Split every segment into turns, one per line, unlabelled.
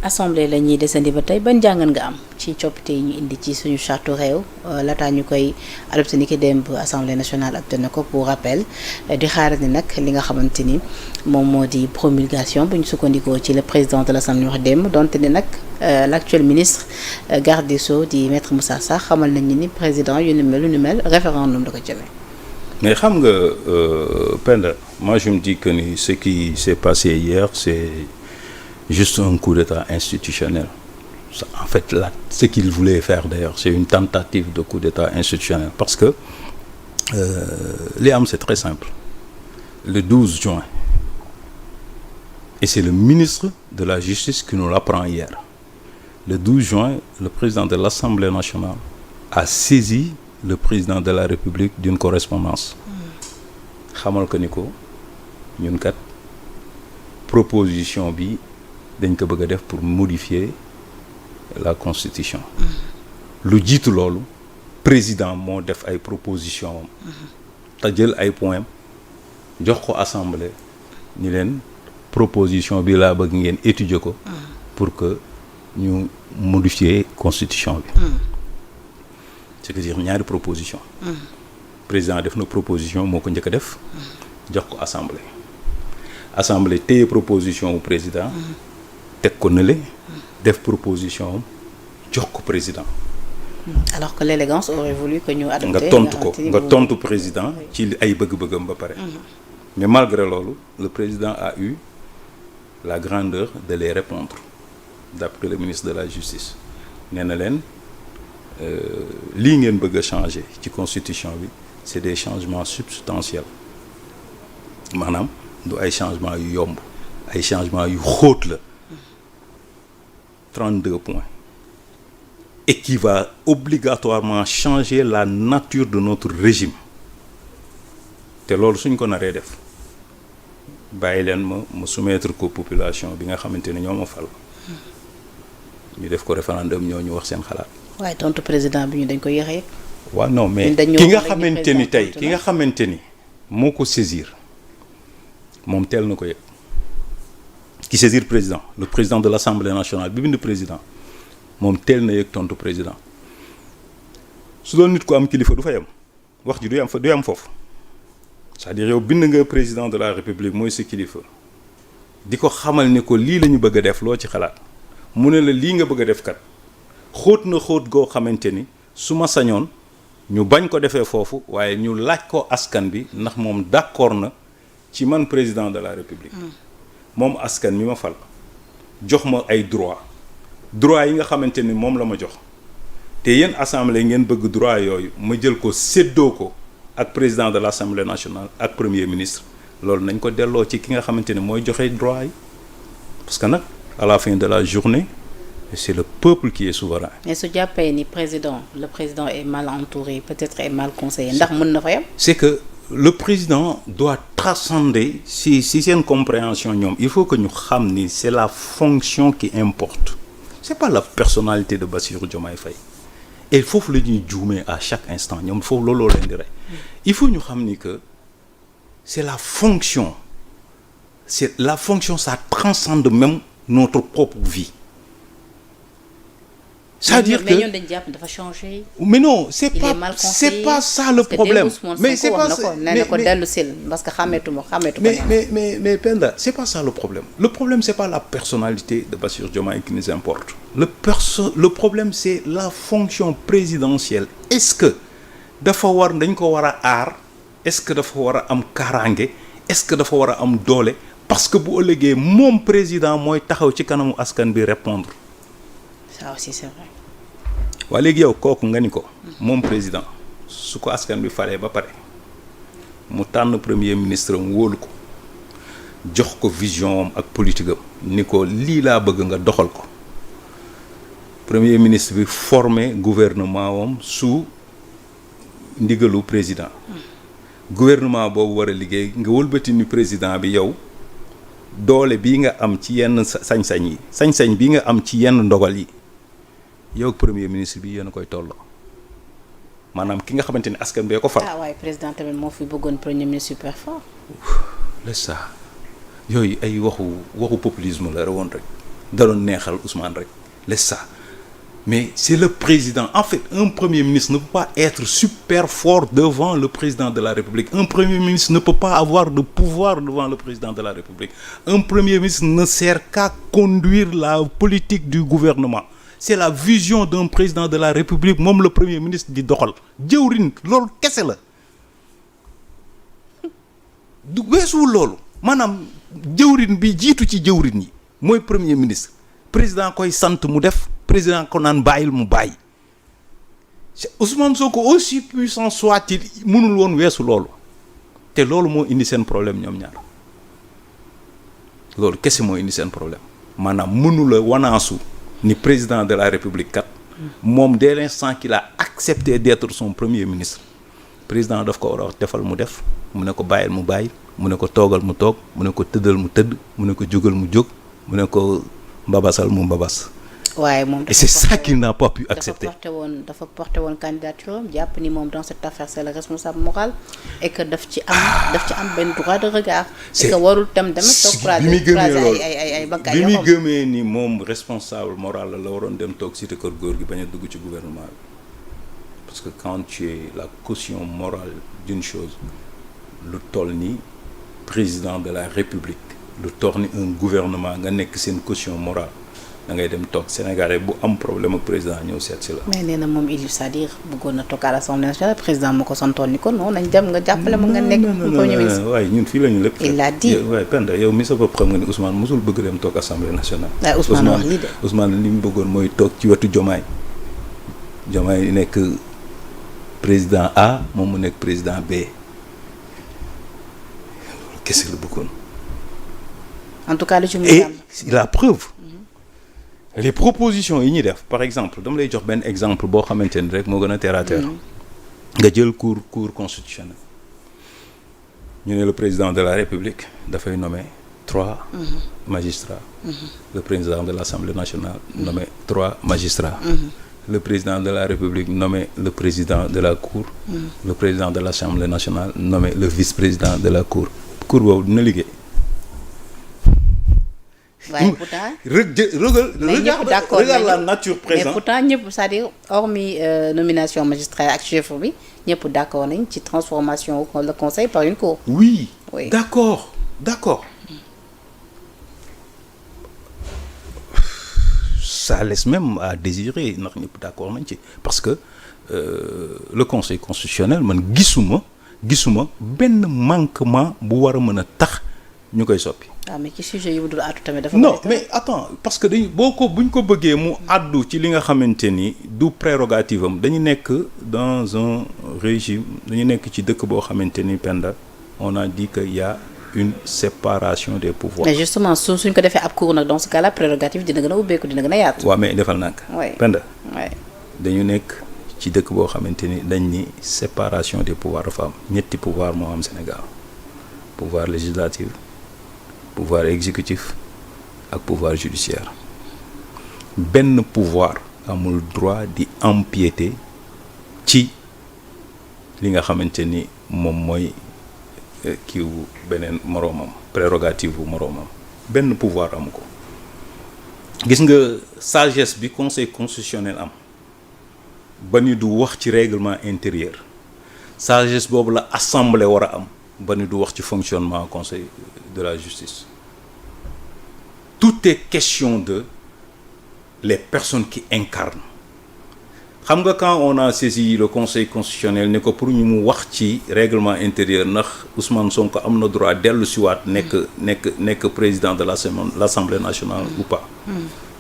assemblée la ñuy desandi ba tey ban jàngat nga am ci coppite yi ñu indi ci suñu charte réew laataa ñu koy adopté ni ki démb assemblée nationale adopté na ko pour rappel di xaaral ni nag li nga xamante ni moom moo di promulgation bu ñu sukkandikoo ci le président de l'assemblée wax démb donte ni nag l'actuel ministre garde des Sceaux di maître Moussa Sarr xamal nañ ni président lu ni mel référendum da ko jëmee.
mais xam nga Penda moi je me dis que ni ce qui s'est passé hier c'est juste un coup d'état institutionnel. En fait, là, ce qu'il voulait faire d'ailleurs, c'est une tentative de coup d'état institutionnel. Parce que les âmes, c'est très simple. Le 12 juin, et c'est le ministre de la Justice qui nous l'apprend hier. Le 12 juin, le président de l'Assemblée nationale a saisi le président de la République d'une correspondance. xamal ko ni ko ñun kat proposition bi dañ ko bëgg a def pour modifier la constitution. lu jiitu loolu président moo def ay proposition am te jël ay points jox ko assemblée ni leen proposition bi laa bëgg ngeen étudier ko pour que ñu modifier constitution bi. c'est-à-dire ñaari proposition président def na proposition moo ko njëkk a def jox ko assemblée téye proposition wu président teg ko nële def proposition jox ko président.
alors que l'élégance aurait voulu que ñu adopté
nga tontu président ci ay bëgg-bëggam ba pare. mais malgré loolu le président a eu la grandeur de les répondre d'après le ministre de la justice nee na leen lii ngeen bëgg a changer ci constitution bi c'est des changements substantiels maanaam du ay changements yu yomb ay changements yu xóot la 32 points et qui va obligatoirement changer la nature de notre régime te loolu suñ ko naree def bàyyi leen ma soumettre ko population bi nga xamante ne ñoo ma fal ñu def ko référendum ñoo ñu wax seen xalaat.
waaye tontu président bi ñu dañ ko yéexee.
waaw non mais ki nga xamante ni tey ki nga xamante ni moo ko saisir moom teel na ko yëg ki saisir président le président de l'Assemblée nationale bi bind président moom teel na yëg tontu président su doon nit ko am kilifa du fa yem wax ji du yem foofu c'est-à-dire yow bind nga président de la République mooy sa kilifa di ko xamal ni ko lii la ñu bëgg a def loo ci xalaat mu ne la lii nga bëgg a def kat xóot na xóot goo xamante ni su ma sañoon ñu bañ ko defee foofu waaye ñu laaj ko askan bi ndax moom d'accord na ci man président de la République moom askan mi ma fal jox ma ay droit yi nga xamante ni moom la ma jox te yéen assemblée ngeen bëgg droit yooyu ma jël ko séddoo ko ak président de l'Assemblée nationale ak premier ministre loolu nañ ko delloo ci ki nga xamante ni mooy joxe droit yi parce que nag à la fin de la journée c'est le peuple qui est souverain.
mais su jàppee ni le président est mal entouré peut-être est mal conseillé ndax mën na fa yam.
c'est que le président doit transcender si seen compréhension ñoom il faut que ñu xam ni c'est la fonction qui importe c'est pas la personnalité de Bassirou Diomaye Faye et foofu la ñuy juumee à chaque instant ñoom foofu looloo leen di rey il faut ñu xam ni que c'est la fonction ça transcende même notre propre vie. C'est-à-dire que
ñun dañu jàpp dafa changer.
mais non c'est pas ça le problème.
mais c'est pas ça mais ko dellu sil parce que xàmmeetu ko.
mais Penda c'est pas ça le problème. Le problème c'est pas la personnalité de Bassirou Diomaye qui nous importe. Le problème c'est la fonction présidentielle. Est-ce que dañ ko war a aar est-ce que dafa war a am kaaraange est-ce que dafa war a am doole parce que bu ëllëgee moom président mooy taxaw ci kanamu askan bi répondre.
ça aussi c'est vrai.
waa léegi yow kooku nga ni ko moom président su ko askan bi falee ba pare mu tànn premier ministre am wóolu ko jox ko vision am ak politique am ni ko lii laa bëgg nga doxal ko premier ministre bi formé gouvernement am sous ndigalu président gouvernement boobu war a liggéey nga wëlbati ni président bi yow doole bii nga am ci yenn sañ-sañ bii nga am ci yenn ndogal yi yow premier ministre bi yéen a koy tolloo maanaam ki nga xamante ni askan bee ko fal.
waaye président tamit moo fi bëggoon premier ministre super fort.
laisse ça yooyu ay waxu populisme la woon rek da doon neexal Ousmane rek laisse ça. Mais c'est le président. En fait, un premier ministre ne peut pas être super fort devant le président de la République. Un premier ministre ne peut pas avoir de pouvoir devant le président de la République. Un premier ministre ne sert qu'à conduire la politique du gouvernement. C'est la vision d'un président de la République moom le premier ministre di doxal jëwriñ loolu kese la du weesuwul loolu maanaam jëwriñ bi jiitu ci jëwriñ yi mooy premier ministre président koy sant mu def président ko naan bàyyil mu bàyyi Ousmane Sonko aussi puissant soit-il mënul woon weesu loolu te loolu moo indi seen problème ñoom ñaar loolu kese moo indi seen problème maanaam mënula wanaasu ni président de la République kat moom dès l'instant qu'il a accepté d'être son premier ministre président daf ko war a wax defal mu def mu ne ko bàyyil mu bàyyi mu ne ko toogal mu toog mu ne ko tëddal mu tëdd mu ne ko jógal mu jóg mu ne ko mbabasal mu mbabas.
waaye moom
et c'est ça qu'il n'a pas pu accepter.
dafa porté woon candidature am jàpp ni moom dans cette affaire c'est le responsable moral et que daf ci am benn droit de regard. c'est que warul tam demee toog croiser ay bakkaay
bi muy gëmee ni moom responsable moral la waroon dem toog cité kër góor gi bañ a dugg ci gouvernement bi parce que quand tu es la caution morale d'une chose lu toll ni président de la République lu toll ni un gouvernement nga nekk seen caution morale. da ngay dem toog Sénégalais bu am problème ak président ñëw seet si la.
mais nee na moom il c'est-à-dire bëggoon na toog à l'Assemblée nationale président moo ko santoon ni ko non nañ dem nga jàppale ma nga nekk. premier ministre
waaye ñun fii la ñu lépp.
il l'a dit
waaye Penda yow mi sa bopp xam nga ni Ousmane mosul bëgg dem toog Assemblée nationale.
waaye Ousmane wax lii de.
Ousmane li mu bëggoon mooy toog ci wetu Diomaye Diomaye nekk président A moom mu nekk président B qu'est-ce que la bëggoon.
en tout cas lu ci mu
et la preuve. les propositions yi ñuy def par exemple dama lay jox benn exemple boo xamante ni rek moo gën a terre à terre nga jël cour constitutionnel ñu ne le président de la République dafay nommer 3 magistrats le président de l'Assemblée nationale nommer 3 magistrats le président de la République nommer le président de la cour le président de l'Assemblée nationale nommer le vice-président de la cour boobu dina liggéey.
waaye pourtant
regarde la nature présente
mais pourtant ñëpp c'est-à-dire hormis nomination magistrat ak chef bi ñëpp d'accord nañ ci transformation le conseil par une cour.
oui d'accord ça laisse même à désirer ndax ñëpp d'accord nañ ci parce que le conseil constitutionnel man gisuma benn manquement bu war a mën a tax ñu koy soppi.
waaw mais ci sujet yi mu dul àddu tamit dafa.
non mais attends parce que buñ ko bëggee mu àddu ci li nga xamante ni du prérogative am dañu nekk dans un régime dañu nekk ci dëkk boo xamante ni Penda on a dit que y a une séparation des pouvoirs.
mais justement suñ ko defee ab cours nag dans ce cas là prérogative dina gën a ubbeeku dina gën a yaatu.
waaw mais defal nag. Penda. dañu nekk ci dëkk boo xamante ni dañ ni séparation des pouvoirs dafa am ñetti pouvoir moo am Sénégal pouvoir législatif. pouvoir exécutif ak pouvoir judiciaire benn pouvoir amul droit di empiéter ci li nga xamante ni moom mooy kiiwu beneen moroomam prérogative bu moroomam benn pouvoir amu ko gis nga sagesse bi conseil constitutionnel am ba ni du wax ci règlement intérieur sagesse boobu la assemblée war a am ba ni du wax ci fonctionnement conseil de la justice tout est question de les personnes qui incarnent xam nga quand on a saisi le conseil constitutionnel ne ko pour ñu mu wax ci règlement intérieur ndax Ousmane Sonko am na droit dellu siwaat nekk président de l'Assemblée nationale ou pas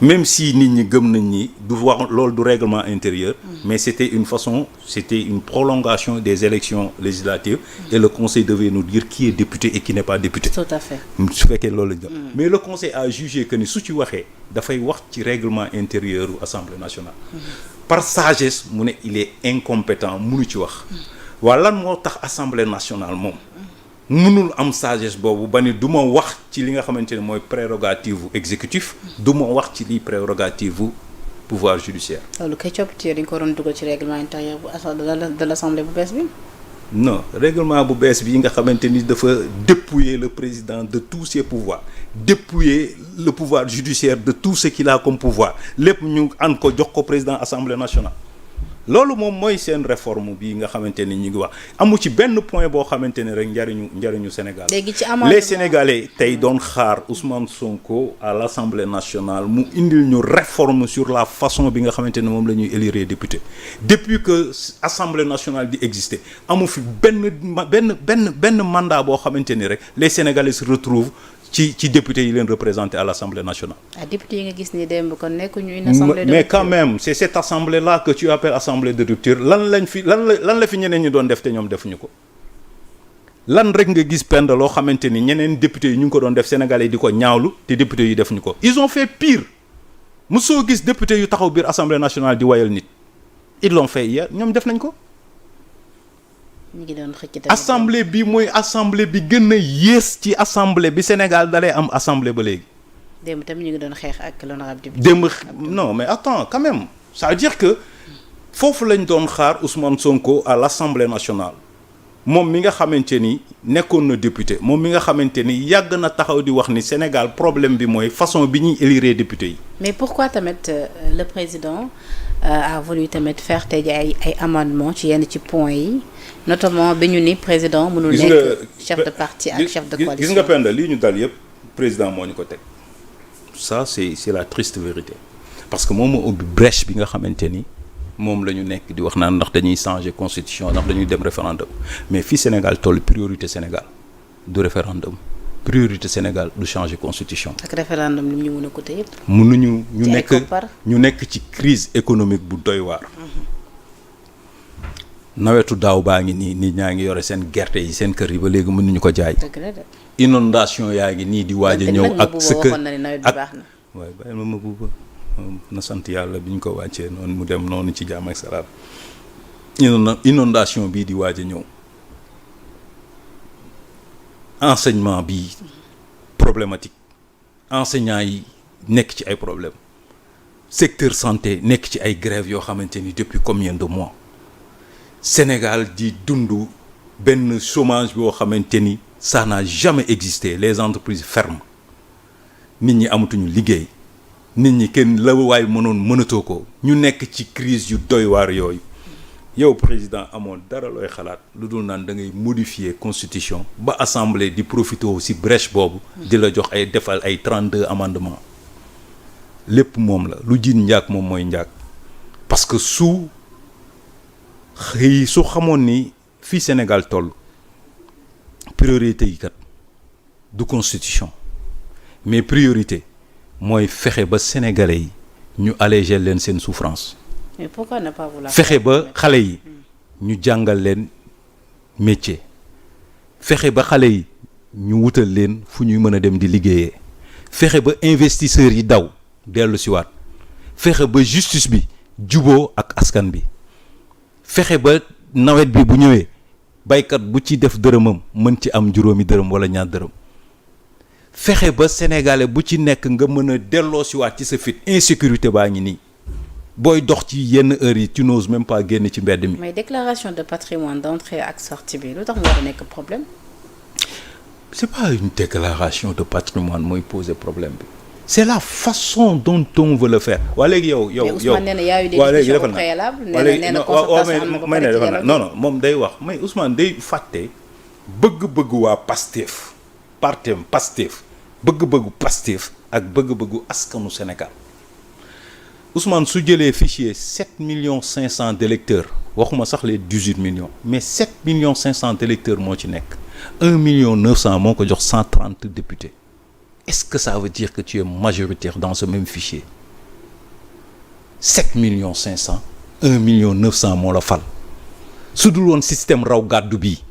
même si nit ñi gëm nañ ni du wax loolu du règlement intérieur mais c'était une prolongation des élections législatives et le conseil devait nous dire qui est député et qui n'est pas député.
Tout à fait.
su fekkee loolu la mais le conseil a jugé que ni su ci waxee dafay wax ci règlement intérieur u Assemblée nationale par sagesse mu ne il est incompétent mënu ci wax waa lan moo tax Assemblée nationale moom mënul am sagesse boobu ba ni du ma wax ci li nga xamante ne mooy prérogative exécutif du ma wax ci li prérogative pouvoir judiciaire.
loolu kay coppite dañ ko doon dugal ci règlement intérieur bu de l'Assemblée bu bees bi.
non règlement bu bees bi nga xamante ni dafa dépouiller le président de tous ses pouvoirs dépouiller le pouvoir judiciaire de tout ce qu'il a comme pouvoir lépp ñu ànd ko jox ko président assemblée nationale. loolu moom mooy seen réforme bi nga xamante ni ñu ngi wax amu ci benn point boo xamante ni rek njariñu Sénégal.
léegi ci
les Sénégalais tey doon xaar Ousmane Sonko à l'Assemblée nationale mu indil ñu réforme sur la façon bi nga xamante ni moom la ñuy élire député depuis que Assemblée nationale di exister amu fi benn mandat boo xamante ni rek les Sénégalais se retrouvent ci député yi leen représenté à l'Assemblée nationale.
député yi nga gis ni démb kon nekkuñu une assemblée de
mais quand même c'est cette assemblée là que tu appelles assemblée de rupture lan la fi ñeneen ñi doon def te ñoom defuñu ko lan rek nga gis pend loo xamante ni ñeneen député yi ñu ngi ko doon def Sénégalais yi di ko ñaawlu te député yi defuñu ko ils ont fait pire mosoo gis député yu taxaw biir Assemblée nationale di wayal nit ils l'ont fait hier ñoom def nañ ko. assemblée bi mooy assemblée bi gën a yées ci assemblée bi Sénégal dalee am assemblée ba léegi.
démb tamit ñu ngi doon xeex ak l'honorable député.
démb non mais attends quand même ça veut dire que foofu lañ doon xaar Ousmane Sonko à l'Assemblée nationale moom mi nga xamante ni nekkoon na député moom mi nga xamante ni yàgg na taxaw di wax ni Sénégal problème bi mooy façon bi ñuy élire député yi.
mais pourquoi tamit le président a voulu tamit faire tey ay amendement ci yenn ci points yi. notamment bi ñu ni président mënul nekk chef de parti ak chef de coalition.
gis nga Penda lii ñu dal yëpp président moo ñu ko teg ça c'est la triste vérité parce que moom moo ubbi brèche bi nga xamante ni moom la ñu nekk di wax naan ndax dañuy changer constitution ndax dañuy dem référendum mais fii Sénégal toll priorité Sénégal du référendum priorité Sénégal du changer constitution.
ak référendum li mu ñu mën a coûter yëpp.
mënuñu ñu nekk ci crise économique bu doy waar. nawetu daaw baa ngi nii nit ñaa ngi yore seen gerte yi seen kër yi ba léegi mënuñu ko jaay. inondation yaa ngi nii di waaj a ñëw ak sa kër ak waaye bàyyi ma buuba na sant yàlla bi ñu ko wàccee noonu mu dem noonu ci jàmm ak salaam inondation bii di waaj a ñëw enseignement bi problématique enseignants yi nekk ci ay problème secteur santé nekk ci ay grèves yoo xamante ni depuis combien de mois Sénégal di dund benn chômage boo xamante ni ça n'a jamais existé les entreprises ferment nit ñi amatuñu liggéey nit ñi kenn la waay mënatoo ko ñu nekk ci crise yu doy waar yooyu yow président amoon dara looy xalaat lu dul naan da ngay modifier constitution ba assemblée di profiter aussi brèche boobu di la jox ay defal ay 32 amendements lépp moom la lu jiin njaag moom mooy njaag parce que su xamoon ni fii Sénégal toll priorité yi kat du constitution mais priorité mooy fexe ba sénégalais yi ñu alléger leen seen souffrance.
mais pourquoi ne pas vouloir
fexe ba xale yi ñu jàngal leen métier fexe ba xale yi ñu wutal leen fu ñuy mën a dem di liggéeyee fexe ba investisseurs yi daw dellu si waat fexe ba justice bi juboo ak askan bi fexe ba nawet bi bu ñëwee baykat bu ci def dërëmam mën ci am juróomi dërëm wala ñaar dërëm fexe ba sénégalais bu ci nekk nga mën a delloo si waat ci sa fit insécurité baa ngi nii booy dox ci yenn heures yi tu n'oses même pas génn ci mbedd mi.
mais déclaration de patrimoine d'entrée ak sortie bi lu tax mu war a nekk problème.
c'est pas une déclaration de patrimoine mooy poser problème bi c'est la façon dont on veut le faire. waa léegi yow.
mais Ousmane nee na y a eu des discussions préalables. nee na concertation
non moom day wax mais Ousmane day fàtte bëgg-bëggu waa Pastef partem Pastef bëgg-bëggu Pastef ak bëgg-bëggu askanu Sénégal. Ousmane su jëlee fichier 7,5 millions d'électeurs waxuma sax les 18 millions mais 7,5 millions d'électeurs moo ci nekk 1,9 million moo ko jox 130 députés est-ce que ça veut dire que tu es majoritaire dans ce même fichier 7,5 millions 1,9 million moo la fal su dul woon système raw gàddu bii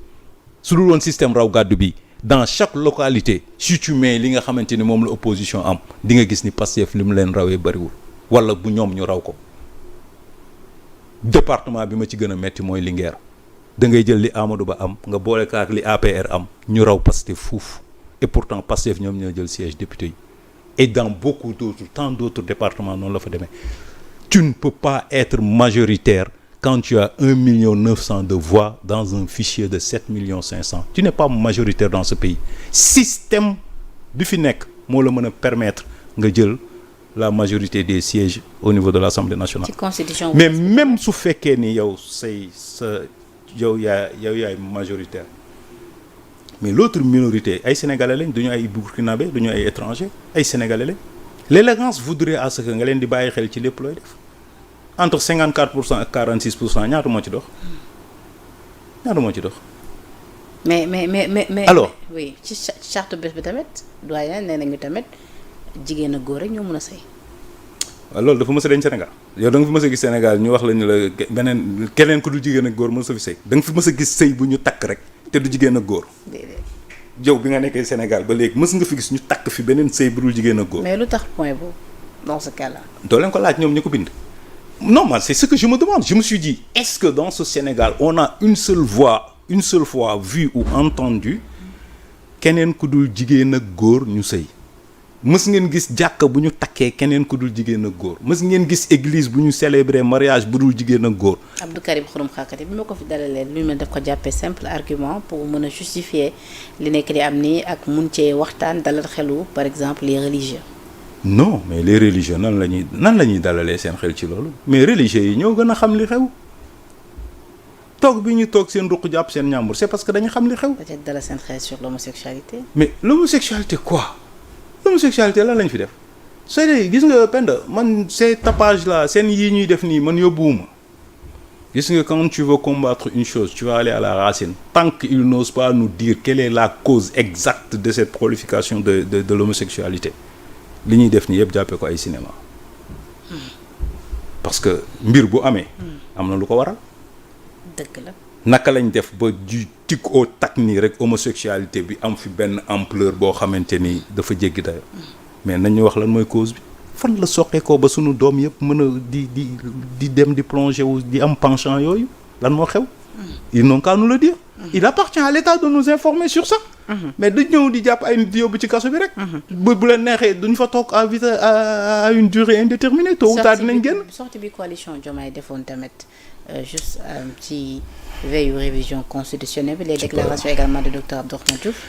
dans chaque localité si tu mets li nga xamante ni moom la opposition am di nga gis ni Pastef li mu leen rawee bariwul wala bu ñoom ñu raw ko département bi ma ci gën a metti mooy Linguère da ngay jël li Amadou Ba am nga boole ko ak li APR am ñu raw Pastef fuuf et pourtant Pastef ñoom ñoo jël siège député yi et dans tant d'autres départements noonu la fa demee tu ne peux pas être majoritaire quand tu as 1,9 million de voix dans un fichier de 7,5 millions, tu n'es pas majoritaire dans ce pays. Système bi fi nekk moo la mën a permettre nga jël la majorité des sièges au niveau de l'Assemblée nationale.
ci constitution
mais même su fekkee ni yow yow yaay majoritaire mais l'autre minorité ay sénégalais lañ duñu ay burkinabé duñu ay étrangers ay sénégalais lañ. L'élégance voudrait à ce que nga leen di bàyyi xel ci lépp looy def entre 54% ak 46% ñaata moo ci dox.
mais
alors
oui ci charte bés bi tamit doyen nee nañu tamit jigéen ak góor rek ñoo mën a sëy.
waaw loolu dafa mës a dañ Sénégal yow da nga fi mës a gis Sénégal ñu wax la ñu la beneen keneen ku du jigéen ak góor mës a fi sëy da nga fi mës a gis sëy bu ñu takk rek te du jigéen ak góor.
déedéet.
yow bi nga nekkee Sénégal ba léegi mës nga fi gis ñu takk fi beneen sëy bu dul jigéen ak góor.
mais lu tax point boobu dans ce cas-là.
doo leen ko laaj ñoom ñu ko bind. non man c'est ce que je me demande je me suis dit est-ce que dans ce Sénégal on a une seule fois vu ou entendu keneen ku dul jigéen ak góor ñu sëy mës ngeen gis jàkka bu ñu takkee keneen ku dul jigéen ak góor mës ngeen gis église bu ñu célébrer mariage bu dul jigéen ak góor.
Abdou Karim Xurum Xakkati bi ma ko fi dalalee lu mel daf ko jàppee simple argument pour mën a justifier li nekk di am nii ak mun cee waxtaan dalal xelu par exemple les religieux.
non mais les religieux nan la ñuy dalalee seen xel ci loolu mais religieux yi ñoo gën a xam li xew toog bi ñu toog seen ruq jàpp seen ñàmbur c'est parce que dañu xam li xew.
peut-être dalal seen xel sur l'homosexualité.
mais l'homosexualité quoi l'homosexualité lan lañ fi def c'est gis nga Penda man ces tapages là seen yii ñuy def nii man yóbbuwuma gis nga quand tu veux combattre une chose tu vas aller à la racine tant qu'ils n'osent pas nous dire quelle est la cause exacte de cette prolification de l'homosexualité li ñuy def nii yëpp jàppee ko ay cinéma parce que mbir bu amee am na lu ko waral
dëgg la
naka lañ def ba du tic au tac nii rek homosexualité bi am fi benn ampleur boo xamante ni dafa jéggi dayo mais nañ ñu wax lan mooy cause bi fan la soqeekoo ba sunu doom yëpp mën a di dem di plonger wu di am penchant yooyu lan moo xew ils n'ont qu'à nous le dire il appartient à l'État de nous informer sur ça mais dañ ñëw di jàpp ay nit di yóbbu ci kaso bi rek bu leen neexee duñ fa toog à une durée indéterminée tôt ou tard dinañ génn
sortie bi coalition Diomaye defoon tamit juste ci veille révision constitutionnelle bi les déclarations également de docteur Abdourahmane Diouf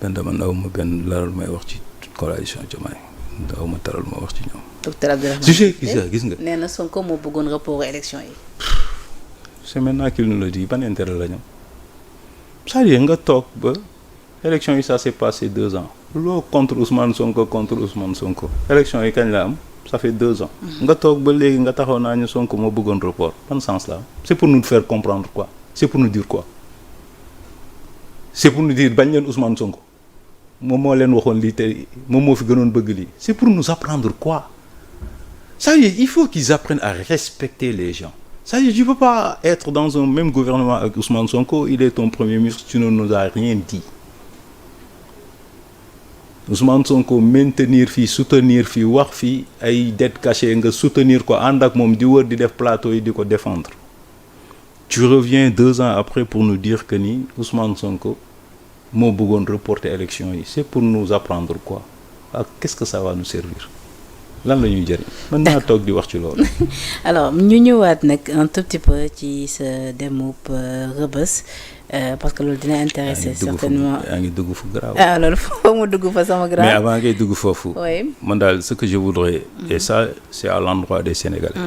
benn dama ndaw ma benn laral may wax ci coalition Diomaye ndaw ma taral ma wax ci ñoom
docteur Abdourahmane
sujet gis nga
nee na Sonko moo bëggoon report élection yi
c'est maintenant qu'il nous le dit ban intérêt la ñoom c'est-à-dire nga toog ba élection yi ça s'est passé 2 ans loo contre Ousmane Sonko élection yi kañ la am ça fait 2 ans nga toog ba léegi nga taxaw naa ñu Sonko moo bëggoon report ban sens la am c'est pour nous faire comprendre quoi c'est pour nous dire quoi c'est pour nous dire bañ leen Ousmane Sonko moom moo leen waxoon lii te moom moo fi gënoon bëgg lii c'est pour nous apprendre quoi c'est-à-dire il faut qu'ils apprennent à respecter les gens c'est-à-dire tu peux pas être dans un même gouvernement avec Ousmane Sonko il est ton premier ministre tu ne nous as rien dit Ousmane Sonko maintenir fii soutenir fii wax fii ay dettes cachées nga soutenir ko ànd ak moom di wër di def plateau yi di ko défendre tu reviens 2 ans après pour nous dire que ni Ousmane Sonko moo bëggoon reporter élection yi c'est pour nous apprendre quoi ah qu'est-ce que ça va nous servir lan la ñuy jëriñ mën naa toog di wax ci loolu.
alors ñu ñëwaat nag un tout petit peu ci sa demub Rebeuss parce que loolu dina intéresser certainement
yaa ngi dugg fu garaaw.
ah loolu foofu mu dugg fa sama garaaw.
mais avant ngay dugg foofu.
oui
man daal ce que je voudrais. et ça c'est à l'endroit des Sénégalais.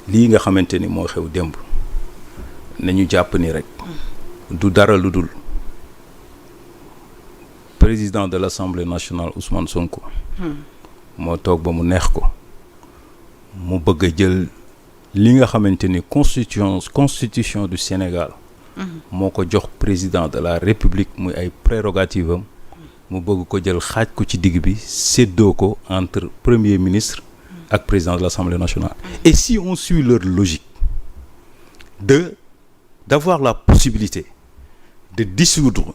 lii nga xamante ni moo xew démb nañu jàpp ni rek. du dara lu dul président de l'Assemblée nationale Ousmane Sonko. moo toog ba mu neex ko mu bëgg a jël li nga xamante ni constitution du Sénégal moo ko jox président de la République muy ay prérogatives am mu bëgg ko jël xaaj ko ci digg bi séddoo ko entre premier ministre ak président de l'Assemblée nationale et si on suit leur logique d'avoir la possibilité de dissoudre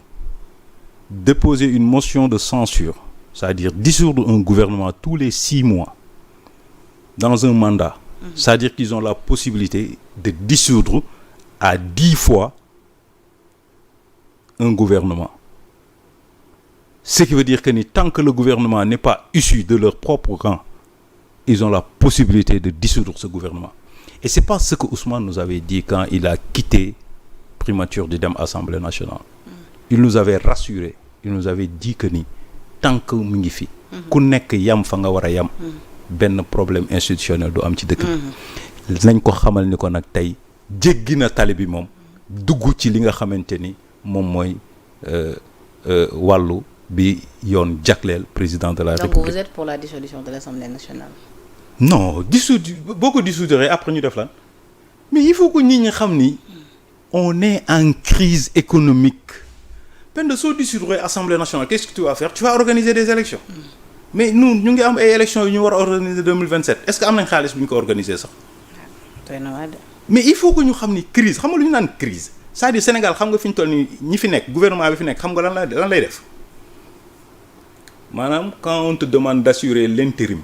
déposer une motion de censure c'est-à-dire dissoudre un gouvernement tous les 6 mois dans un mandat. C'est-à-dire qu'ils ont la possibilité de dissoudre à 10 fois un gouvernement. Ce qui veut dire que tant que le gouvernement n'est pas issu de leur propre rang, ils ont la possibilité de dissoudre ce gouvernement. et c'est pas ce que Ousmane nous avait dit quand il a quitté primature di dem Assemblée nationale. Il nous avait rassuré, il nous avait dit que ni tant que mu ngi fi. ku nekk yam fa nga war a yam. benn problème institutionnel du am ci dëkk bi. nañ ko xamal ni ko nag tey jéggi na tali bi moom dugg ci li nga xamante ni moom mooy wàllu bi yoon jagleel président de la République.
Donc vous êtes pour la dissolution de l'Assemblée nationale?
Non, boo ko dissoudre après ñu def lan mais il faut que nit ñi xam ni on est en crise économique. Penda soo dissoudre Assemblée nationale qu'est-ce que tu vas faire? Tu vas organiser des élections. Mais nous ñu ngi am ay élections yu ñu war a organiser 2027 est-ce que am nañ xaalis bu ñu ko organiser sax. Mais il faut que ñu xam ni crise xam nga lu ñu naan crise c'est-à-dire Sénégal xam nga fi ñu toll nii ñi fi nekk gouvernement bi fi nekk xam nga lan lay def maanaam quand on te demande d'assurer l'intérim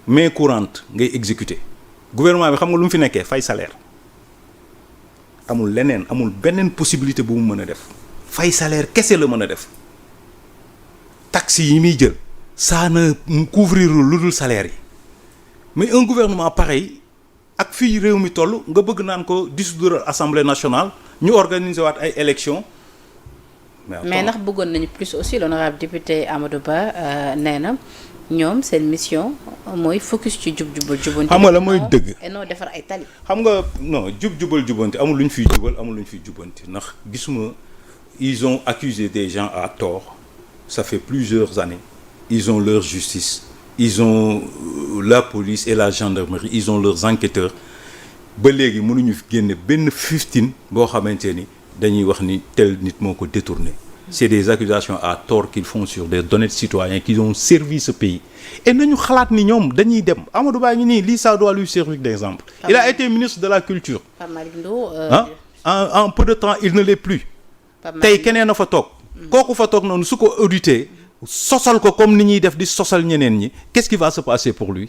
main courante ngay exécuter gouvernement bi xam nga lu mu fi nekkee fay salaire amul leneen amul beneen possibilité bu mu mën a def fay salaire kese la mën a def taxes yi muy jël ça ne couvrir lu dul salaire yi mais un gouvernement pareil ak fii réew mi toll nga bëgg naan ko dissoudre Assemblée nationale ñu organiser waat ay élections.
mais ndax bëggoon nañu plus aussi l'honorable député Amadou Ba nee na ñoom seen mission mooy focus ci jubal jubanti.
xam nga la mooy dëgg.
et non defar ay tali.
xam nga non jubal jubanti amul lu ñu fiy jubal amul lu ñu fiy jubanti ndax gisuma ils ont accusé des gens à tort ça fait plusieurs années ils ont leur justice ils ont la police et la gendarmerie ils ont leurs enquêteurs ba léegi mënuñu génne benn 15 boo xamante ni dañuy wax ni tel nit moo ko détourné. C'est des accusations à tort qu'ils font sur des d'honnêtes citoyens qui ont servi ce pays. Et nañu xalaat ni ñoom dañuy dem Amadou Ba ngi nii lii ça doit lui servir d'exemple. Il a été ministre de la culture. En peu de temps il ne l'est plus. tey keneen a fa toog. kooku fa toog noonu su ko audité sosal ko comme ni ñuy def di sosal ñeneen ñi qu'est-ce qui va se passer pour lui.